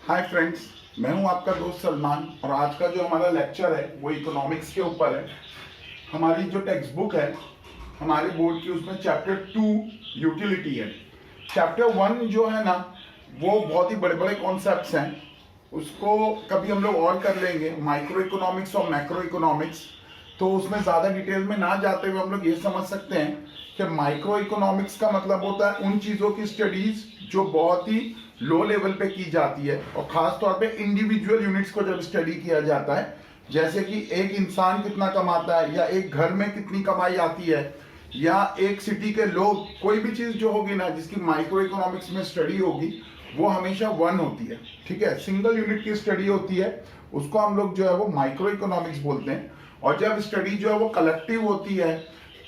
Hi friends, मैं हूं आपका दोस्त सलमान और आज का जो हमारा लेक्चर है वो इकोनॉमिक्स के ऊपर है। हमारी जो टेक्स्ट बुक है हमारे बोर्ड की, उसमें चैप्टर 2 यूटिलिटी है। चैप्टर 1 जो है ना वो बहुत ही बड़े बड़े कॉन्सेप्ट्स हैं, उसको कभी हम लोग और कर लेंगे, माइक्रो इकोनॉमिक्स और मैक्रो इकोनॉमिक्स। तो उसमें ज़्यादा डिटेल में ना जाते हुए हम लोग ये समझ सकते हैं कि माइक्रो इकोनॉमिक्स का मतलब होता है उन चीज़ों की स्टडीज जो बहुत ही लो लेवल पे की जाती है, और ख़ास तौर पे इंडिविजुअल यूनिट्स को जब स्टडी किया जाता है, जैसे कि एक इंसान कितना कमाता है, या एक घर में कितनी कमाई आती है, या एक सिटी के लोग, कोई भी चीज़ जो होगी ना जिसकी माइक्रो इकोनॉमिक्स में स्टडी होगी वो हमेशा वन होती है। ठीक है, सिंगल यूनिट की स्टडी होती है, उसको हम लोग जो है वो माइक्रो इकोनॉमिक्स बोलते हैं। और जब स्टडी जो है वो कलेक्टिव होती है,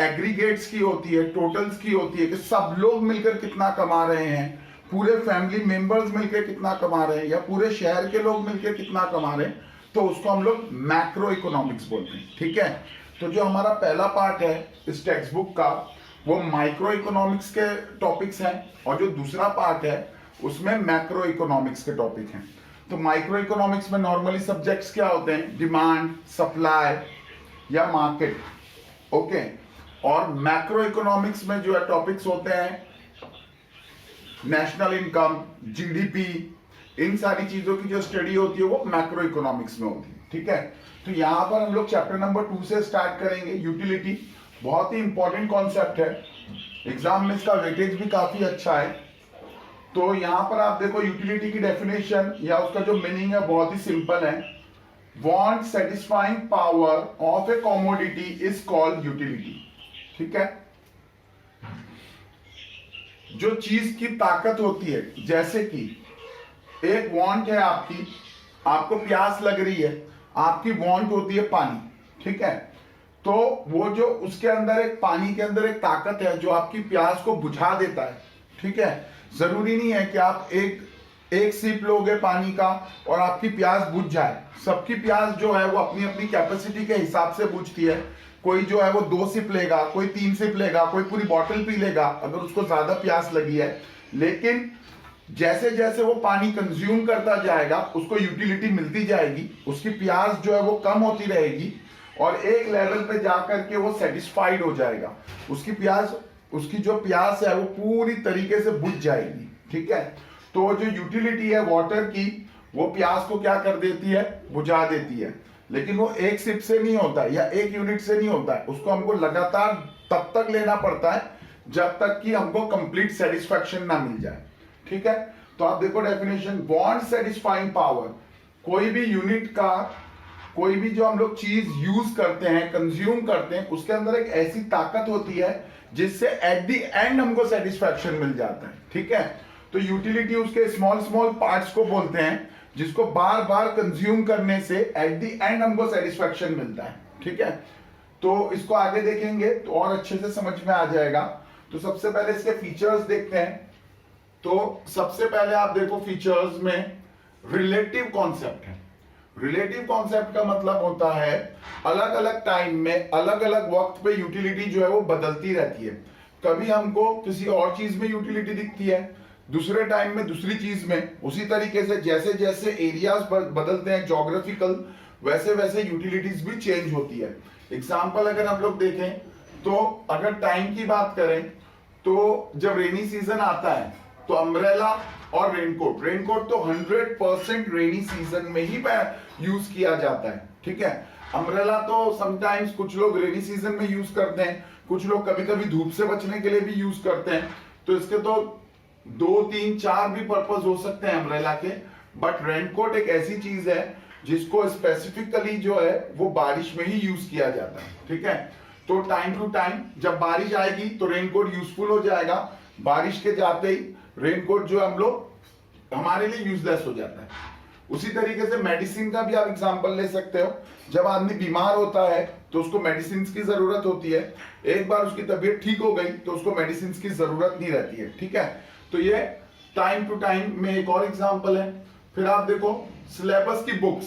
एग्रीगेट्स की होती है, टोटल्स की होती है कि सब लोग मिलकर कितना कमा रहे हैं, पूरे फैमिली मेंबर्स मिलकर कितना कमा रहे हैं, या पूरे शहर के लोग मिलकर कितना कमा रहे हैं, तो उसको हम लोग मैक्रो इकोनॉमिक्स बोलते हैं। ठीक है, तो जो हमारा पहला पार्ट है इस टेक्स्ट बुक का वो माइक्रो इकोनॉमिक्स के टॉपिक्स हैं, और जो दूसरा पार्ट है उसमें मैक्रो इकोनॉमिक्स के टॉपिक हैं। तो माइक्रो इकोनॉमिक्स में नॉर्मली सब्जेक्ट्स क्या होते हैं, डिमांड, सप्लाई या मार्केट। ओके, और मैक्रो इकोनॉमिक्स में जो है टॉपिक्स होते हैं नेशनल इनकम, जीडीपी, इन सारी चीजों की जो स्टडी होती है वो मैक्रो इकोनॉमिक्स में होती है। ठीक है, तो यहां पर हम लोग चैप्टर नंबर 2 से स्टार्ट करेंगे। यूटिलिटी बहुत ही इंपॉर्टेंट कॉन्सेप्ट है, एग्जाम में इसका वेटेज भी काफी अच्छा है। तो यहां पर आप देखो यूटिलिटी की डेफिनेशन या उसका जो मीनिंग है बहुत ही सिंपल है। Want satisfying power of A commodity is called utility. ठीक है, जो चीज की ताकत होती है, जैसे कि एक वांट है आपकी, आपको प्यास लग रही है, आपकी वांट होती है पानी। ठीक है, तो वो जो उसके अंदर एक पानी के अंदर एक ताकत है जो आपकी प्यास को बुझा देता है। ठीक है, जरूरी नहीं है कि आप एक सिप लोगे पानी का और आपकी प्यास बुझ जाए। सबकी प्यास जो है वो अपनी अपनी कैपेसिटी के हिसाब से बुझती है। कोई जो है वो 2 सिप लेगा, कोई 3 सिप लेगा, कोई पूरी बॉटल पी लेगा अगर उसको ज्यादा प्यास लगी है। लेकिन जैसे जैसे वो पानी कंज्यूम करता जाएगा उसको यूटिलिटी मिलती जाएगी, उसकी प्यास जो है वो कम होती रहेगी, और एक लेवल पे जाकर के वो सेटिस्फाइड हो जाएगा। उसकी जो प्यास है वो पूरी तरीके से बुझ जाएगी। ठीक है, तो जो यूटिलिटी है वाटर की, वो प्यास को क्या कर देती है, बुझा देती है। लेकिन वो एक सिप से नहीं होता है या एक यूनिट से नहीं होता है, उसको हमको लगातार तब तक लेना पड़ता है जब तक कि हमको कंप्लीट सेटिस्फैक्शन ना मिल जाए। ठीक है, तो आप देखो डेफिनेशन, वांट सेटिस्फाइंग पावर, कोई भी यूनिट का, कोई भी जो हम लोग चीज यूज करते हैं, कंज्यूम करते हैं, उसके अंदर एक ऐसी ताकत होती है जिससे एट द एंड हमको सेटिस्फैक्शन मिल जाता है। ठीक है, तो यूटिलिटी उसके स्मॉल स्मॉल पार्ट्स को बोलते हैं जिसको बार बार कंज्यूम करने से एट द एंड हमको सेटिस्फैक्शन मिलता है। ठीक है, तो इसको आगे देखेंगे तो और अच्छे से समझ में आ जाएगा। तो सबसे पहले इसके फीचर्स देखते हैं। तो सबसे पहले आप देखो फीचर्स में रिलेटिव कॉन्सेप्ट है। रिलेटिव कॉन्सेप्ट का मतलब होता है अलग अलग टाइम में, अलग अलग वक्त पे यूटिलिटी जो है वो बदलती रहती है। कभी हमको किसी और चीज में यूटिलिटी दिखती है, दूसरे टाइम में दूसरी चीज में। उसी तरीके से जैसे जैसे एरियाज बदलते हैं जोग्राफिकल, वैसे वैसे यूटिलिटीज भी चेंज होती है। एग्जाम्पल अगर हम लोग देखें तो अगर टाइम की बात करें तो जब रेनी सीजन आता है तो अम्ब्रेला और रेनकोट, रेनकोट तो 100% रेनी सीजन में ही यूज किया जाता है। ठीक है, अम्ब्रेला तो समटाइम्स कुछ लोग रेनी सीजन में यूज करते हैं, कुछ लोग कभी कभी धूप से बचने के लिए भी यूज करते हैं। तो इसके तो 2, 3, 4 भी पर्पस हो सकते हैं अम्ब्रेला के। बट रेनकोट एक ऐसी चीज है जिसको स्पेसिफिकली जो है वो बारिश में ही यूज किया जाता है। ठीक है, तो टाइम टू टाइम जब बारिश आएगी तो रेनकोट यूजफुल हो जाएगा, बारिश के जाते ही रेनकोट जो हम लोग हमारे लिए यूजलेस हो जाता है। उसी तरीके से मेडिसिन का भी आप एग्जांपल ले सकते हो। जब आदमी बीमार होता है तो उसको मेडिसिन की जरूरत होती है, एक बार उसकी तबीयत ठीक हो गई तो उसको मेडिसिन की जरूरत नहीं रहती है। ठीक है, तो ये टाइम टू टाइम में एक और एग्जांपल है। फिर आप देखो सिलेबस की बुक्स,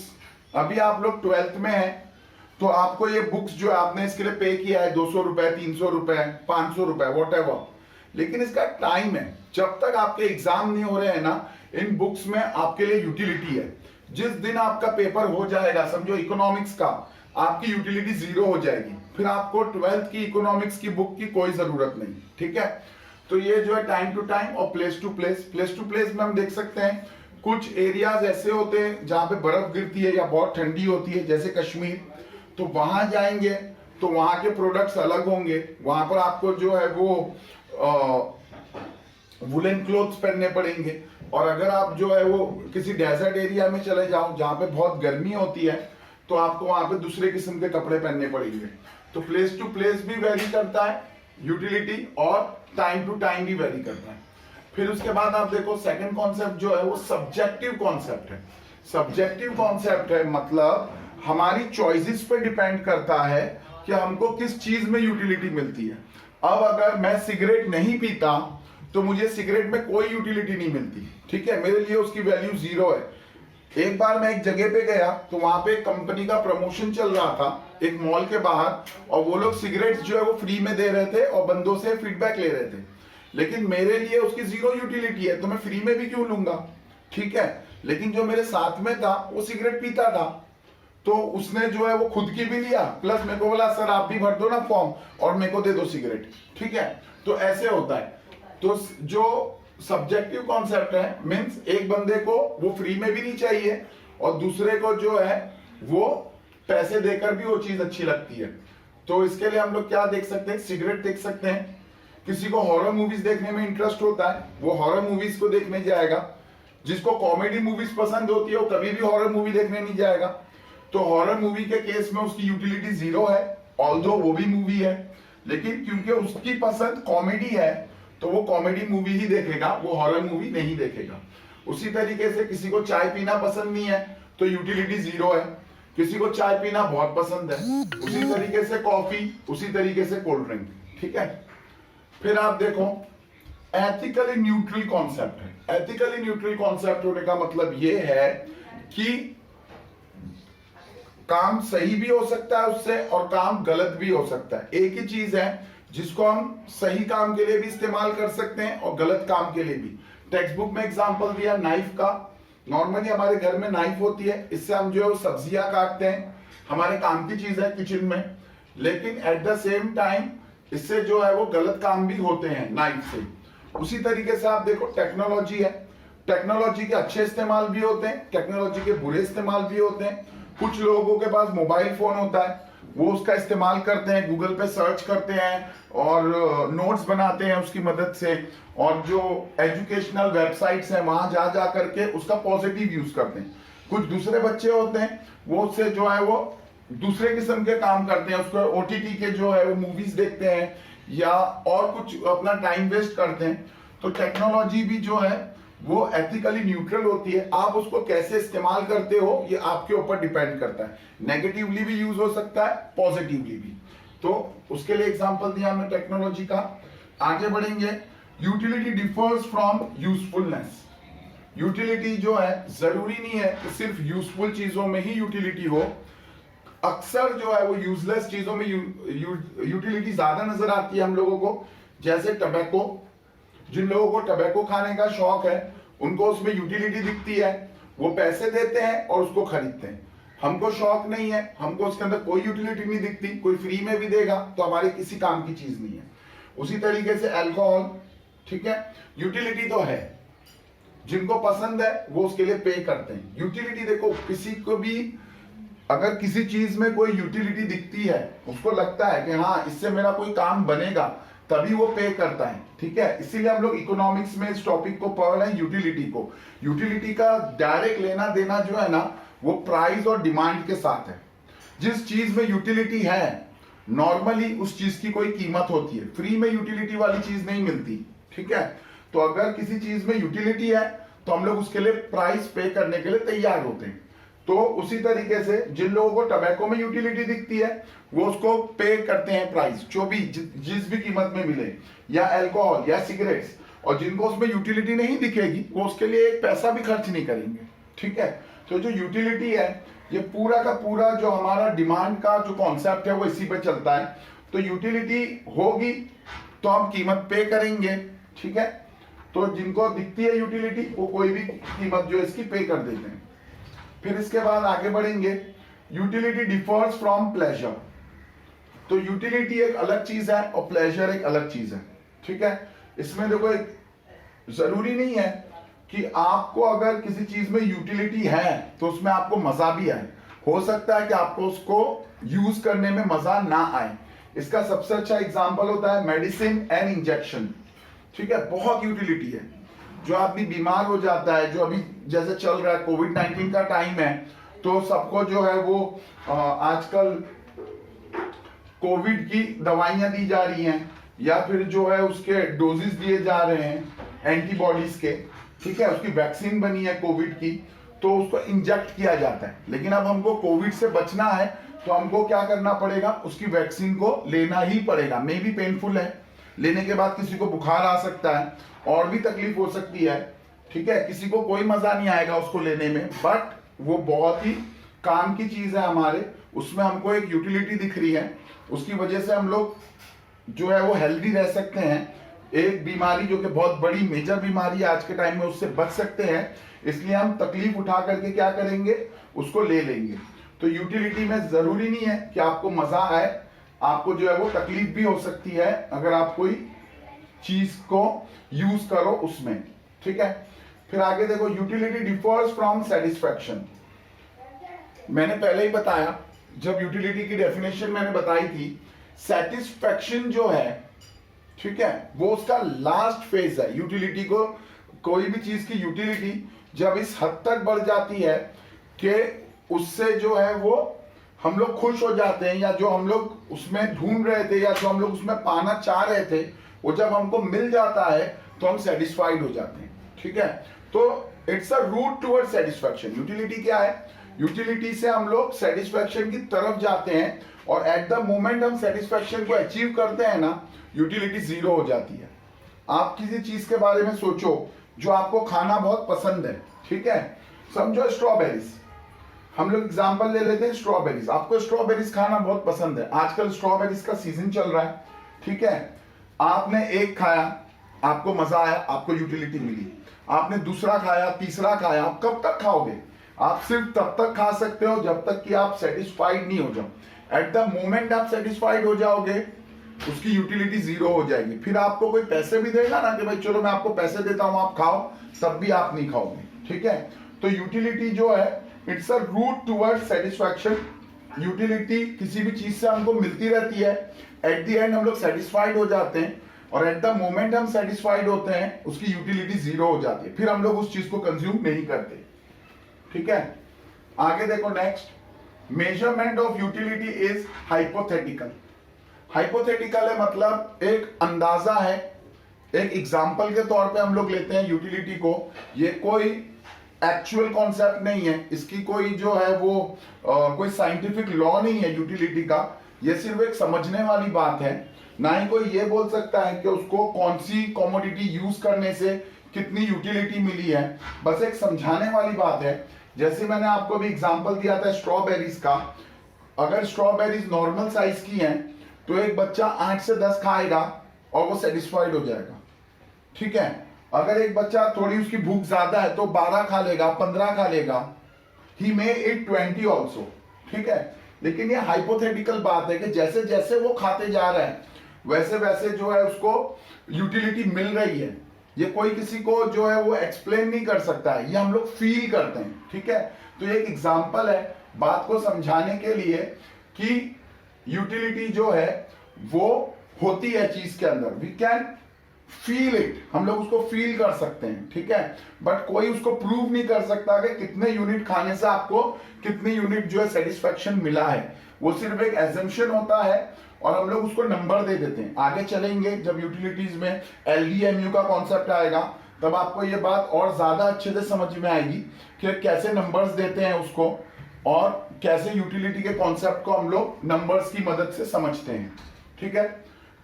अभी आप लोग 12th में हैं तो आपको ये बुक्स जो आपने इसके लिए पे किया है 200 रुपए, 300 रुपए, 500 रुपए, वॉट एवर, लेकिन इसका टाइम है, जब तक आपके एग्जाम नहीं हो रहे हैं ना, इन बुक्स में आपके लिए यूटिलिटी है। जिस दिन आपका पेपर हो जाएगा, समझो इकोनॉमिक्स का, आपकी यूटिलिटी 0 हो जाएगी, फिर आपको 12th की इकोनॉमिक्स की बुक की कोई जरूरत नहीं। ठीक है, तो ये जो है टाइम टू टाइम और place to place. Place to place में हम देख सकते हैं कुछ एरियाज ऐसे होते हैं जहां पे बर्फ गिरती है या बहुत ठंडी होती है, जैसे कश्मीर, तो वहां जाएंगे तो वहां के प्रोडक्ट्स अलग होंगे। वहां पर आपको जो है वो वुलन क्लोथ्स पहनने पड़ेंगे। और अगर आप जो है वो किसी डेजर्ट एरिया में चले जाओ जहां पे बहुत गर्मी होती है, तो आपको वहां पे दूसरे किस्म के कपड़े पहनने पड़ेंगे। तो प्लेस टू प्लेस भी वेरी करता है यूटिलिटी, और टाइम टू टाइम भी वेरी करता है। फिर उसके बाद आप देखो सेकंड कॉन्सेप्ट जो है वो सब्जेक्टिव कॉन्सेप्ट है। सब्जेक्टिव कॉन्सेप्ट है मतलब हमारी चॉइसेस पे डिपेंड करता है कि हमको किस चीज में यूटिलिटी मिलती है। अब अगर मैं सिगरेट नहीं पीता तो मुझे सिगरेट में कोई यूटिलिटी नहीं मिलती, ठीक है, मेरे लिए उसकी वैल्यू 0 है। एक बार मैं एक जगह पे गया तो वहां पे एक कंपनी का प्रमोशन चल रहा था एक मॉल के बाहर, और वो लोग सिगरेट्स जो है वो फ्री में दे रहे थे और बंदों से फीडबैक ले रहे थे। लेकिन मेरे लिए उसकी 0 यूटिलिटी है, तो मैं फ्री में भी क्यों लूंगा, ठीक है। लेकिन जो मेरे साथ में था वो सिगरेट पीता था, तो उसने जो है वो खुद की भी लिया, प्लस मेरे को बोला सर आप भी भर दो ना फॉर्म और मेरे को दे दो सिगरेट, ठीक है। तो ऐसे होता है। तो जो सब्जेक्टिव कॉन्सेप्ट है मीन्स एक बंदे को वो फ्री में भी नहीं चाहिए और दूसरे को जो है वो पैसे देकर भी वो चीज अच्छी लगती है। तो इसके लिए हम लोग क्या देख सकते हैं, सिगरेट देख सकते हैं। किसी को हॉरर मूवीज देखने में इंटरेस्ट होता है, वो हॉरर मूवीज को देखने जाएगा। जिसको कॉमेडी मूवीज पसंद होती है वो कभी भी हॉरर मूवी देखने नहीं जाएगा। तो हॉरर मूवी के केस में उसकी यूटिलिटी 0 है, ऑल्दो वो भी मूवी है, लेकिन क्योंकि उसकी पसंद कॉमेडी है तो वो कॉमेडी मूवी ही देखेगा, वो हॉरर मूवी नहीं देखेगा। उसी तरीके से किसी को चाय पीना पसंद नहीं है तो यूटिलिटी 0 है, किसी को चाय पीना बहुत पसंद है, उसी तरीके से कॉफी, उसी तरीके से कोल्ड ड्रिंक, ठीक है। फिर आप देखो एथिकली न्यूट्रल कॉन्सेप्ट है। एथिकली न्यूट्रल कॉन्सेप्ट होने का मतलब ये है कि काम सही भी हो सकता है उससे और काम गलत भी हो सकता है। एक ही चीज है जिसको हम सही काम के लिए भी इस्तेमाल कर सकते हैं और गलत काम के लिए भी। टेक्स्ट बुक में एग्जांपल दिया नाइफ का। नॉर्मली हमारे घर में नाइफ होती है, इससे हम जो है सब्जियां काटते हैं, हमारे काम की चीज है किचन में, लेकिन एट द सेम टाइम इससे जो है वो गलत काम भी होते हैं नाइफ से। उसी तरीके से आप देखो टेक्नोलॉजी है, टेक्नोलॉजी के अच्छे इस्तेमाल भी होते हैं, टेक्नोलॉजी के बुरे इस्तेमाल भी होते हैं। कुछ लोगों के पास मोबाइल फोन होता है, वो उसका इस्तेमाल करते हैं, गूगल पे सर्च करते हैं और नोट्स बनाते हैं उसकी मदद से, और जो एजुकेशनल वेबसाइट्स हैं वहां जा जा करके उसका पॉजिटिव यूज करते हैं। कुछ दूसरे बच्चे होते हैं वो उससे जो है वो दूसरे किस्म के काम करते हैं, उसको ओटीटी के जो है वो मूवीज देखते हैं या और कुछ अपना टाइम वेस्ट करते हैं। तो टेक्नोलॉजी भी जो है वो एथिकली न्यूट्रल होती है, आप उसको कैसे इस्तेमाल करते हो ये आपके ऊपर डिपेंड करता है। नेगेटिवली भी यूज हो सकता है, पॉजिटिवली भी। तो उसके लिए एग्जांपल दिया हमने टेक्नोलॉजी का। आगे बढ़ेंगे, utility differs from usefulness. Utility जो है जरूरी नहीं है कि सिर्फ यूजफुल चीजों में ही यूटिलिटी हो, अक्सर जो है वो यूजलेस चीजों में यूटिलिटी ज्यादा नजर आती है हम लोगों को। जैसे टबैको, जिन लोगों को टबैको खाने का शौक है उनको उसमें यूटिलिटी दिखती है, वो पैसे देते हैं और उसको खरीदते हैं। हमको शौक नहीं है, हमको उसके अंदर कोई यूटिलिटी नहीं दिखती, कोई फ्री में भी देगा तो हमारे किसी काम की चीज नहीं है। उसी तरीके से अल्कोहल, ठीक है, यूटिलिटी तो है, जिनको पसंद है वो उसके लिए पे करते हैं। यूटिलिटी देखो, किसी को भी अगर किसी चीज में कोई यूटिलिटी दिखती है, उसको लगता है कि हाँ इससे मेरा कोई काम बनेगा, तभी वो पे करता है, ठीक है। इसीलिए हम लोग इकोनॉमिक्स में इस टॉपिक को पढ़ रहे हैं, यूटिलिटी को। यूटिलिटी का डायरेक्ट लेना देना जो है ना वो प्राइस और डिमांड के साथ है। जिस चीज में यूटिलिटी है नॉर्मली उस चीज की कोई कीमत होती है, फ्री में यूटिलिटी वाली चीज नहीं मिलती, ठीक है। तो अगर किसी चीज में यूटिलिटी है तो हम लोग उसके लिए प्राइस पे करने के लिए तैयार होते हैं। तो उसी तरीके से जिन लोगों को टबैको में यूटिलिटी दिखती है वो उसको पे करते हैं प्राइस, जो भी जिस भी कीमत में मिले, या अल्कोहल या सिगरेट्स। और जिनको उसमें यूटिलिटी नहीं दिखेगी वो उसके लिए एक पैसा भी खर्च नहीं करेंगे, ठीक है। तो जो यूटिलिटी है ये पूरा का पूरा जो हमारा डिमांड का जो कॉन्सेप्ट है वो इसी पे चलता है। तो यूटिलिटी होगी तो हम कीमत पे करेंगे, ठीक है। तो जिनको दिखती है यूटिलिटी वो कोई भी कीमत जो है इसकी पे कर देते हैं। फिर इसके बाद आगे बढ़ेंगे, यूटिलिटी डिफर्स फ्रॉम प्लेजर। तो यूटिलिटी एक अलग चीज है और प्लेजर एक अलग चीज है, ठीक है। इसमें देखो एक जरूरी नहीं है कि आपको अगर किसी चीज में यूटिलिटी है तो उसमें आपको मजा भी आए, हो सकता है कि आपको उसको यूज करने में मजा ना आए। इसका सबसे अच्छा एग्जांपल होता है मेडिसिन एंड इंजेक्शन, ठीक है। बहुत यूटिलिटी है, जो आदमी बीमार हो जाता है, जो अभी जैसे चल रहा है कोविड-19 का टाइम है, तो सबको जो है वो आजकल कोविड की दवाइयां दी जा रही हैं या फिर जो है उसके डोजेस दिए जा रहे हैं एंटीबॉडीज के, ठीक है। उसकी वैक्सीन बनी है कोविड की, तो उसको इंजेक्ट किया जाता है। लेकिन अब हमको कोविड से बचना है तो हमको क्या करना पड़ेगा, उसकी वैक्सीन को लेना ही पड़ेगा। मे भी पेनफुल है, लेने के बाद किसी को बुखार आ सकता है और भी तकलीफ हो सकती है, ठीक है। किसी को कोई मजा नहीं आएगा उसको लेने में, बट वो बहुत ही काम की चीज है हमारे, उसमें हमको एक यूटिलिटी दिख रही है, उसकी वजह से हम लोग जो है वो हेल्दी रह सकते हैं। एक बीमारी जो कि बहुत बड़ी मेजर बीमारी है आज के टाइम में, उससे बच सकते हैं। इसलिए हम तकलीफ उठा करके क्या करेंगे, उसको ले लेंगे। तो यूटिलिटी में जरूरी नहीं है कि आपको मजा आए, आपको जो है वो तकलीफ भी हो सकती है अगर आप कोई चीज को यूज करो उसमें, ठीक है। फिर आगे देखो, यूटिलिटी डिफर्स फ्रॉम सेटिस्फैक्शन। मैंने पहले ही बताया, जब यूटिलिटी की डेफिनेशन मैंने बताई थी, सेटिस्फैक्शन जो है, ठीक है, वो उसका लास्ट फेज है। यूटिलिटी को, कोई भी चीज की यूटिलिटी जब इस हद तक बढ़ जाती है कि उससे जो है वो हम लोग खुश हो जाते हैं, या जो हम लोग उसमें ढूंढ रहे थे या जो हम लोग उसमें पाना चाह रहे थे, वो जब हमको मिल जाता है तो हम सेटिस्फाइड हो जाते हैं, ठीक है। तो it's a route toward satisfaction. Utility क्या है, यूटिलिटी से हम लोग सेटिस्फैक्शन की तरफ जाते हैं, और एट द मोमेंट हम सेटिस्फैक्शन को अचीव करते हैं ना, यूटिलिटी जीरो हो जाती है। आप किसी चीज के बारे में सोचो जो आपको खाना बहुत पसंद है, ठीक है। समझो स्ट्रॉबेरीज, हम लोग एग्जांपल ले लेते हैं स्ट्रॉबेरीज। आपको स्ट्रॉबेरीज खाना बहुत पसंद है, आजकल स्ट्रॉबेरीज का सीजन चल रहा है, ठीक है। आपने एक खाया, आपको मजा आया, आपको यूटिलिटी मिली। आपने दूसरा खाया, तीसरा खाया, आप कब तक खाओगे? आप सिर्फ तब तक खा सकते हो जब तक कि आप सेटिस्फाइड नहीं हो जाओ। एट द मोमेंट आप सेटिस्फाइड हो जाओगे, उसकी यूटिलिटी जीरो हो जाएगी। फिर आपको कोई पैसे भी देगा ना कि भाई चलो मैं आपको पैसे देता हूं, आप खाओ, तब भी आप नहीं खाओगे, ठीक है। तो यूटिलिटी जो है, it's a route toward satisfaction. Utility किसी भी चीज से हमको मिलती रहती है, एट द एंड हम लोग सेटिस्फाइड हो जाते हैं, और एट द मोमेंट हम सेटिस्फाइड होते हैं उसकी यूटिलिटी जीरो हो जाती है, फिर हम लोग उस चीज को कंज्यूम नहीं करते, ठीक है। आगे देखो, next, measurement of utility is hypothetical. Hypothetical है मतलब एक अंदाजा है, एक एग्जाम्पल के तौर पे हम लोग लेते हैं यूटिलिटी को। ये कोई एक्चुअल कॉन्सेप्ट नहीं है, इसकी कोई जो है वो कोई साइंटिफिक लॉ नहीं है यूटिलिटी का, ये सिर्फ एक समझने वाली बात है। ना ही कोई ये बोल सकता है कि उसको कौन सी कमोडिटी यूज करने से कितनी यूटिलिटी मिली है, बस एक समझाने वाली बात है। जैसे मैंने आपको भी एग्जांपल दिया था स्ट्रॉबेरीज का, अगर स्ट्रॉबेरीज नॉर्मल साइज की हैं तो एक बच्चा 8 से 10 खाएगा और वो सेटिस्फाइड हो जाएगा, ठीक है। अगर एक बच्चा थोड़ी उसकी भूख ज्यादा है तो 12 खा लेगा, 15 खा लेगा, ही मे इट 20 ऑल्सो, ठीक है। लेकिन ये हाइपोथेटिकल बात है कि जैसे जैसे वो खाते जा रहा है वैसे वैसे जो है उसको यूटिलिटी मिल रही है। ये कोई किसी को जो है वो एक्सप्लेन नहीं कर सकता है, ये हम लोग फील करते हैं, ठीक है। तो ये एक एग्जांपल है बात को समझाने के लिए कि यूटिलिटी जो है वो होती है चीज के अंदर, वी कैन फील इट, हम लोग उसको फील कर सकते हैं, ठीक है। बट कोई उसको प्रूव नहीं कर सकता कि कितने यूनिट खाने से आपको कितनी यूनिट जो है सेटिस्फैक्शन मिला है, वो सिर्फ एक एजम्पशन होता है और हम लोग उसको नंबर दे देते हैं। आगे चलेंगे जब यूटिलिटीज में एलडीएमयू का कॉन्सेप्ट आएगा तब आपको ये बात और ज्यादा अच्छे से समझ में आएगी कि कैसे नंबर्स देते हैं उसको और कैसे यूटिलिटी के कॉन्सेप्ट को हम लोग नंबर्स की मदद से समझते हैं, ठीक है।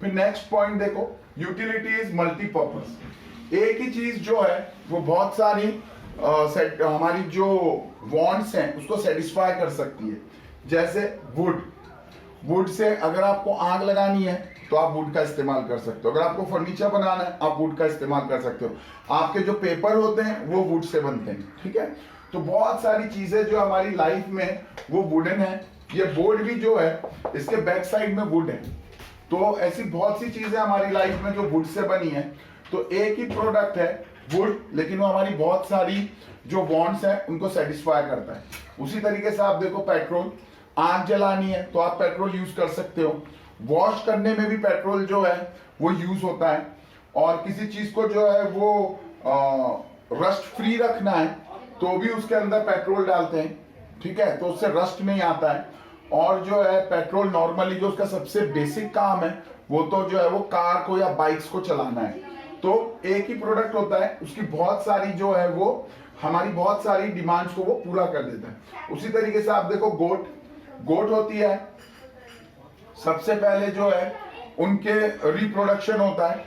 फिर नेक्स्ट पॉइंट देखो, यूटिलिटी इज मल्टीपर्पज। एक ही चीज जो है वो बहुत सारी हमारी जो वांट्स हैं उसको सेटिस्फाई कर सकती है। जैसे वुड, वुड से अगर आपको आग लगानी है तो आप वुड का इस्तेमाल कर सकते हो, अगर आपको फर्नीचर बनाना है आप वुड का इस्तेमाल कर सकते हो, आपके जो पेपर होते हैं वो वुड से बनते हैं, ठीक है। तो बहुत सारी चीजें जो हमारी लाइफ में वो वुडन है। ये बोर्ड भी जो है इसके बैक साइड में वुड है। तो ऐसी बहुत सी चीजें हमारी लाइफ में जो वुड से बनी है। तो एक ही प्रोडक्ट है वुड, लेकिन वो हमारी बहुत सारी जो वांट्स है उनको सेटिस्फाई करता है। उसी तरीके से आप देखो पेट्रोल, आग जलानी है तो आप पेट्रोल यूज कर सकते हो, वॉश करने में भी पेट्रोल जो है वो यूज होता है, और किसी चीज को जो है वो रस्ट फ्री रखना है तो भी उसके अंदर पेट्रोल डालते हैं, ठीक है, तो उससे रस्ट नहीं आता है। और जो है पेट्रोल नॉर्मली जो उसका सबसे बेसिक काम है वो तो जो है वो कार को या बाइक्स को चलाना है। तो एक ही प्रोडक्ट होता है, उसकी बहुत सारी जो है वो हमारी बहुत सारी डिमांड्स को वो पूरा कर देता है। उसी तरीके से आप देखो गोट होती है, सबसे पहले जो है उनके रिप्रोडक्शन होता है,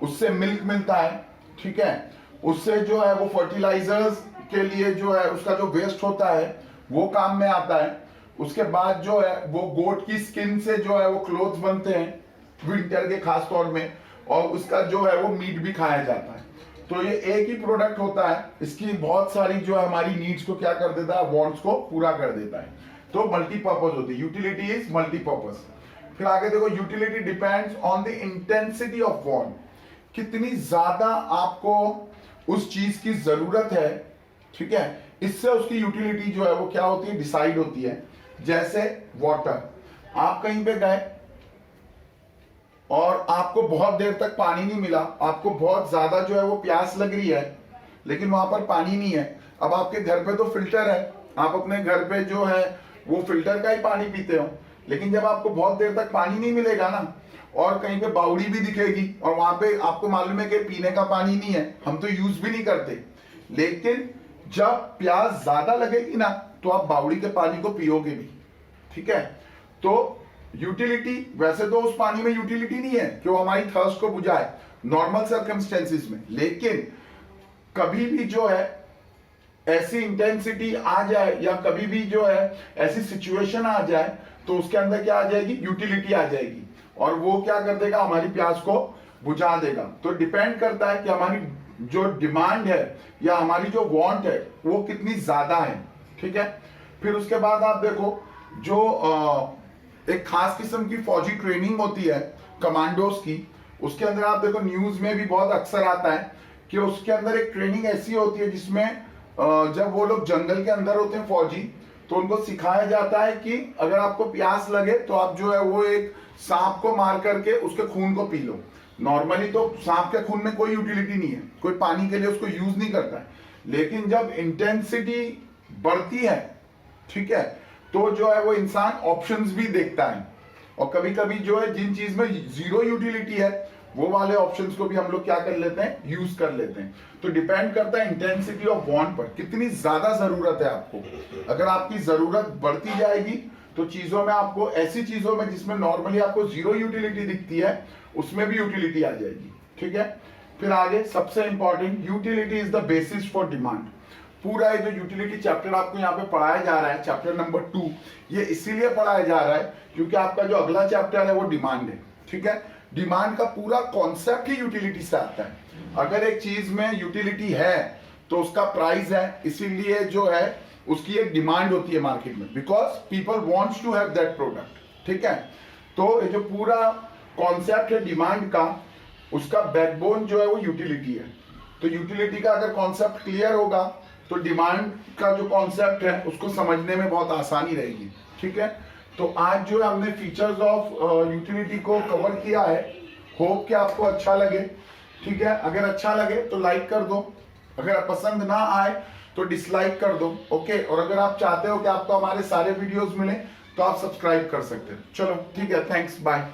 उससे मिल्क मिलता है, ठीक है, उससे जो है वो फर्टिलाइजर्स के लिए जो है उसका जो वेस्ट होता है वो काम में आता है। उसके बाद जो है वो गोट की स्किन से जो है वो क्लोथ्स बनते हैं विंटर के खास तौर में, और उसका जो है वो मीट भी खाया जाता है। तो ये एक ही प्रोडक्ट होता है, इसकी बहुत सारी जो है हमारी नीड्स को क्या कर देता है, वांट्स को पूरा कर देता है। तो मल्टीपर्पज होती है, यूटिलिटी इज मल्टीपर्पज। फिर आगे देखो, utility depends on the intensity of want, कितनी ज्यादा आपको उस चीज की जरूरत है, ठीक है, इससे उसकी यूटिलिटी जो है वो क्या होती है, डिसाइड होती है। जैसे वाटर, आप कहीं पे गए और आपको बहुत देर तक पानी नहीं मिला, आपको बहुत ज्यादा जो है वो प्यास लग रही है, लेकिन वहां पर पानी नहीं है। अब आपके घर पे तो फिल्टर है, आप अपने घर पे जो है वो फिल्टर का ही पानी पीते हो, लेकिन जब आपको बहुत देर तक पानी नहीं मिलेगा ना, और कहीं पे बावड़ी भी दिखेगी और वहां पे आपको मालूम है कि पीने का पानी नहीं है, हम तो यूज भी नहीं करते, लेकिन जब प्यास ज्यादा लगेगी ना तो आप बावड़ी के पानी को पियोगे भी, ठीक है। तो यूटिलिटी, वैसे तो उस पानी में यूटिलिटी नहीं है कि वो हमारी थर्स्ट को बुझाए नॉर्मल सर्कमस्टेंसेस में, लेकिन कभी भी जो है ऐसी इंटेंसिटी आ जाए या कभी भी जो है ऐसी सिचुएशन आ जाए तो उसके अंदर क्या आ जाएगी, यूटिलिटी आ जाएगी, और वो क्या कर देगा, हमारी प्यास को बुझा देगा। तो डिपेंड करता है कि हमारी जो डिमांड है या हमारी जो वांट है वो कितनी ज्यादा है, ठीक है। फिर उसके बाद आप देखो, जो एक खास किस्म की फौजी ट्रेनिंग होती है कमांडोज की, उसके अंदर आप देखो न्यूज में भी बहुत अक्सर आता है कि उसके अंदर एक ट्रेनिंग ऐसी होती है जिसमें जब वो लोग जंगल के अंदर होते हैं फौजी, तो उनको सिखाया जाता है कि अगर आपको प्यास लगे तो आप जो है वो एक सांप को मार करके उसके खून को पी लो। नॉर्मली तो सांप के खून में कोई यूटिलिटी नहीं है, कोई पानी के लिए उसको यूज नहीं करता है, लेकिन जब इंटेंसिटी बढ़ती है, ठीक है, तो जो है वो इंसान ऑप्शंस भी देखता है, और कभी कभी जो है जिन चीज में जीरो यूटिलिटी है वो वाले ऑप्शंस को भी हम लोग क्या कर लेते हैं, यूज कर लेते हैं। तो डिपेंड करता है इंटेंसिटी ऑफ वांट पर, कितनी ज्यादा जरूरत है आपको। अगर आपकी जरूरत बढ़ती जाएगी तो चीजों में आपको, ऐसी चीजों में जिसमें नॉर्मली आपको जीरो यूटिलिटी दिखती है उसमें भी यूटिलिटी आ जाएगी, ठीक है। फिर आगे सबसे important, utility is the basis for demand. पूरा ये जो यूटिलिटी चैप्टर आपको यहाँ पे पढ़ाया जा रहा है, चैप्टर नंबर 2, ये इसीलिए पढ़ाया जा रहा है क्योंकि आपका जो अगला चैप्टर है वो डिमांड है, ठीक है। डिमांड का पूरा कॉन्सेप्ट ही यूटिलिटी से आता है। अगर एक चीज में यूटिलिटी है तो उसका प्राइस है, इसीलिए जो है उसकी एक डिमांड होती है मार्केट में, because people wants to have that product, ठीक है। तो ये जो पूरा कॉन्सेप्ट है डिमांड का, उसका बैकबोन जो है वो यूटिलिटी है। तो यूटिलिटी का अगर कॉन्सेप्ट क्लियर होगा तो डिमांड का जो कॉन्सेप्ट है उसको समझने में बहुत आसानी रहेगी, ठीक है। तो आज जो हमने फीचर्स ऑफ यूटिलिटी को कवर किया है, होप कि आपको अच्छा लगे, ठीक है। अगर अच्छा लगे तो लाइक कर दो, अगर पसंद ना आए तो डिसलाइक कर दो, ओके। और अगर आप चाहते हो कि आपको हमारे सारे वीडियोस मिले तो आप सब्सक्राइब कर सकते हो। चलो ठीक है, थैंक्स, बाय।